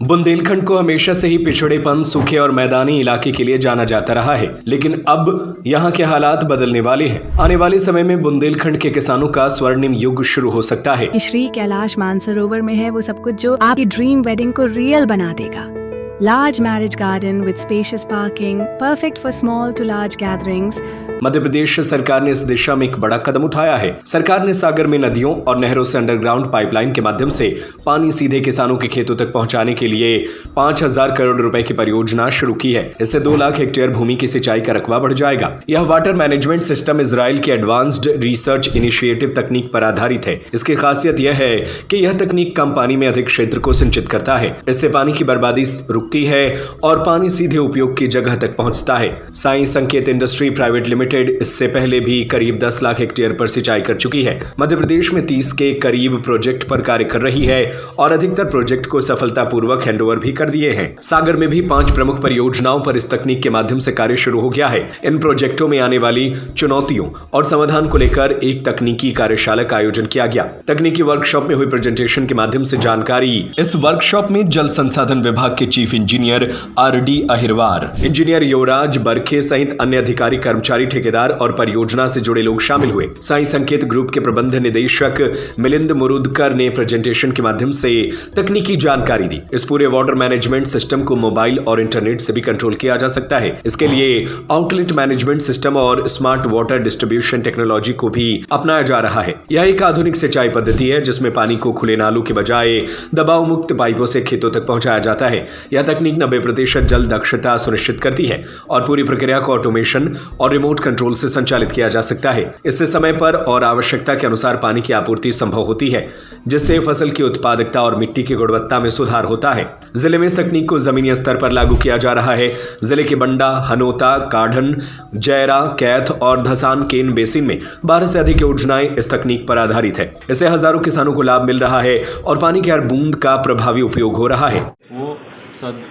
बुंदेलखंड को हमेशा से ही पिछड़ेपन, सूखे और मैदानी इलाके के लिए जाना जाता रहा है, लेकिन अब यहाँ के हालात बदलने वाले हैं। आने वाले समय में बुंदेलखंड के किसानों का स्वर्णिम युग शुरू हो सकता है। श्री कैलाश मानसरोवर में है वो सब कुछ जो आपकी ड्रीम वेडिंग को रियल बना देगा। Large marriage garden with spacious parking, perfect for small to large gatherings. Madhya Pradesh सरकार ने इस दिशा में एक बड़ा कदम उठाया है। सरकार ने सागर में नदियों और नहरों से अंडरग्राउंड पाइपलाइन के माध्यम से पानी सीधे किसानों के खेतों तक पहुंचाने के लिए 5,000 करोड़ रुपए की परियोजना शुरू की है। इससे 2 लाख हेक्टेयर भूमि की सिंचाई का रकबा बढ़ जाएगा। यह वाटर मैनेजमेंट सिस्टम इजराइल की एडवांस्ड रिसर्च इनिशिएटिव तकनीक पर आधारित है। इसकी खासियत यह है कि यह तकनीक कम पानी में अधिक क्षेत्र को सिंचित करता है। इससे पानी की बर्बादी रुकती है और पानी सीधे उपयोग की जगह तक पहुंचता है। साई संकेत इंडस्ट्री प्राइवेट लिमिटेड इससे पहले भी करीब 10 लाख हेक्टेयर पर सिंचाई कर चुकी है। मध्य प्रदेश में 30 के करीब प्रोजेक्ट पर कार्य कर रही है और अधिकतर प्रोजेक्ट को सफलतापूर्वक हैंडओवर भी कर दिए हैं। सागर में भी 5 प्रमुख परियोजनाओं पर इस तकनीक के माध्यम से कार्य शुरू हो गया है। इन प्रोजेक्टों में आने वाली चुनौतियों और समाधान को लेकर एक तकनीकी कार्यशाला का आयोजन किया गया। तकनीकी वर्कशॉप में हुई प्रेजेंटेशन के माध्यम से जानकारी। इस वर्कशॉप में जल संसाधन विभाग के chief engineer RD Ahirwar, engineer Yuvraj Barkhe सहित अन्य अधिकारी, कर्मचारी, ठेकेदार और परियोजना से जुड़े लोग शामिल हुए। साई संकेत ग्रुप के प्रबंध निदेशक मिलिंद मुरुदकर ने प्रेजेंटेशन के माध्यम से तकनीकी जानकारी दी। इस पूरे वाटर मैनेजमेंट सिस्टम को मोबाइल और इंटरनेट से भी कंट्रोल किया जा सकता है। इसके लिए आउटलेट मैनेजमेंट सिस्टम और स्मार्ट वाटर डिस्ट्रीब्यूशन टेक्नोलॉजी को भी अपनाया जा रहा है। यह एक आधुनिक सिंचाई पद्धति है जिसमें पानी को खुले नालों के बजाय दबाव मुक्त पाइपों से खेतों तक पहुंचाया जाता है। यह तकनीक 90% जल दक्षता सुनिश्चित करती है और पूरी प्रक्रिया को ऑटोमेशन और रिमोट कंट्रोल से संचालित किया जा सकता है। इससे समय पर और आवश्यकता के अनुसार पानी की आपूर्ति संभव होती है, जिससे फसल की उत्पादकता और मिट्टी की गुणवत्ता में सुधार होता है। जिले में इस तकनीक को जमीनी स्तर पर लागू किया जा रहा है। जिले के बंडा, हनोता, काढ़न, जयरा, कैथ और धसान केन बेसिन में 12 से अधिक योजनाएं इस तकनीक पर आधारित है। इससे हजारों किसानों को लाभ मिल रहा है और पानी की हर बूंद का प्रभावी उपयोग हो रहा है। वो सब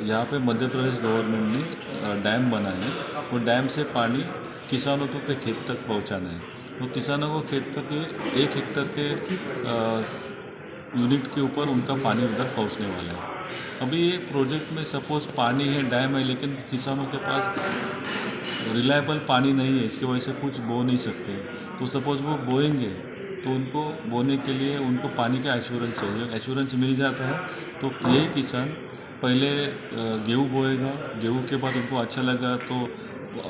यहाँ पे मध्य प्रदेश गवर्नमेंट ने डैम बनाए हैं। वो डैम से पानी किसानों के खेत तक पहुँचाना है। वो किसानों को खेत तक 1 हेक्टेयर के यूनिट के ऊपर उनका पानी उधर पहुँचने वाला है। अभी ये प्रोजेक्ट में सपोज पानी है, डैम है, लेकिन किसानों के पास रिलायबल पानी नहीं है, इसकी वजह से कुछ बो नहीं सकते। तो सपोज वो बोएंगे तो उनको बोने के लिए उनको पानी का एश्योरेंस चाहिए। एश्योरेंस मिल जाता है तो ये किसान पहले गेहूँ बोएगा, गेहूँ के बाद उनको अच्छा लगा तो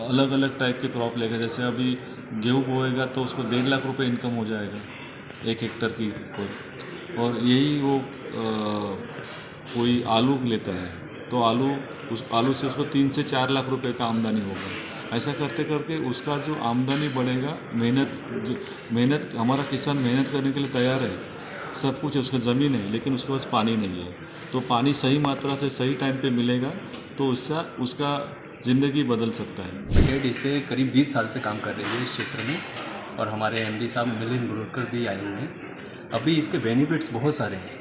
अलग अलग टाइप के क्रॉप लेगा। जैसे अभी गेहूँ बोएगा तो उसको 1.5 लाख रुपए इनकम हो जाएगा 1 हेक्टेयर की ऊपर। और यही वो कोई आलू लेता है तो उस आलू से उसको 3 से 4 लाख रुपए का आमदनी होगा। ऐसा करते करके उसका जो आमदनी बढ़ेगा, मेहनत हमारा किसान मेहनत करने के लिए तैयार है, सब कुछ है, उसका ज़मीन है, लेकिन उसके पास पानी नहीं है। तो पानी सही मात्रा से सही टाइम पे मिलेगा तो उसका ज़िंदगी बदल सकता है। डेढ़ इससे करीब 20 साल से काम कर रही है इस क्षेत्र में और हमारे MD साहब मिलिंद मुरुदकर भी आए हुए हैं। अभी इसके बेनिफिट्स बहुत सारे हैं।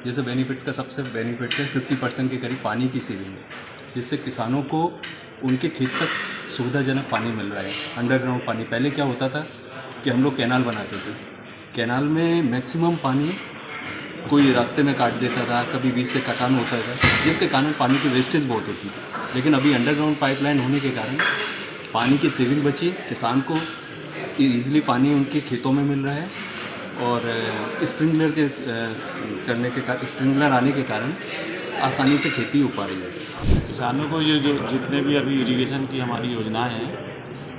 जैसे बेनिफिट्स का सबसे बेनिफिट है 50% के करीब पानी की सेविंग है, जिससे किसानों को उनके खेत तक सुविधाजनक पानी मिल रहा है। अंडरग्राउंड पानी, पहले क्या होता था कि हम लोग कैनाल बनाते थे, कैनाल में मैक्सिमम पानी कोई रास्ते में काट देता था, कभी बीच से कटान होता था, जिसके कारण पानी की वेस्टेज बहुत होती थी। लेकिन अभी अंडरग्राउंड पाइपलाइन होने के कारण पानी की सेविंग बची, किसान को ईजिली पानी उनके खेतों में मिल रहा है और स्प्रिंकलर आने के कारण आसानी से खेती हो पा रही है। किसानों को ये जो जितने भी अभी इरिगेशन की हमारी योजनाएं हैं,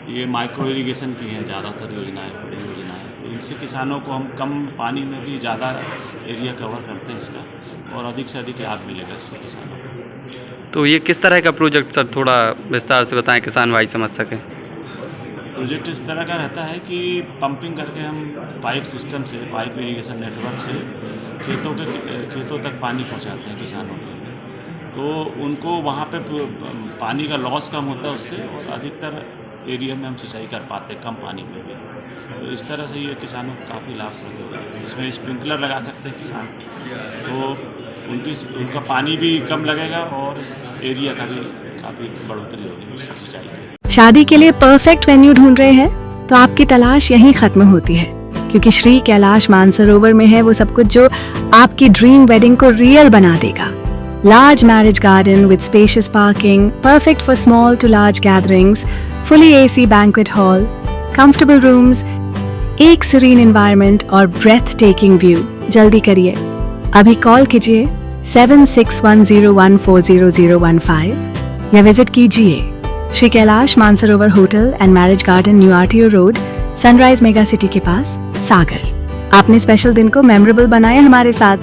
ये माइक्रो इरिगेशन की हैं ज़्यादातर योजनाएं, बड़ी योजनाएं। तो इनसे किसानों को हम कम पानी में भी ज़्यादा एरिया कवर करते हैं इसका, और अधिक से अधिक लाभ मिलेगा इससे किसानों को। तो ये किस तरह का प्रोजेक्ट सर, थोड़ा विस्तार से बताएं, किसान भाई समझ सकें। प्रोजेक्ट इस तरह का रहता है कि पंपिंग करके हम पाइप सिस्टम से, पाइप इरिगेशन नेटवर्क से खेतों तक पानी पहुंचाते हैं किसानों को। तो उनको वहाँ पे पानी का लॉस कम होता है उससे, और अधिकतर एरिया में हम सिंचाई कर पाते हैं कम पानी में भी। तो इस तरह से ये किसानों को काफ़ी लाभ होगा। इसमें स्प्रिंकलर लगा सकते हैं किसान, तो उनका पानी भी कम लगेगा और इस एरिया का भी काफ़ी बढ़ोतरी होगी उससे सिंचाई की। शादी के लिए परफेक्ट वेन्यू ढूंढ रहे हैं तो आपकी तलाश यहीं खत्म होती है, क्योंकि श्री कैलाश मानसरोवर में है वो सब कुछ जो आपकी ड्रीम वेडिंग को रियल बना देगा। Large marriage garden with spacious parking, perfect for small to large gatherings, fully AC banquet hall, comfortable rooms, एक serene environment और breathtaking view। जल्दी करिए, अभी कॉल कीजिए 7610140015 या विजिट कीजिए Shri Kailash Mansarovar hotel and marriage garden, new RTO road, sunrise mega city के पास, सागर। आपने स्पेशल दिन को मेमोरेबल बनाया हमारे साथ।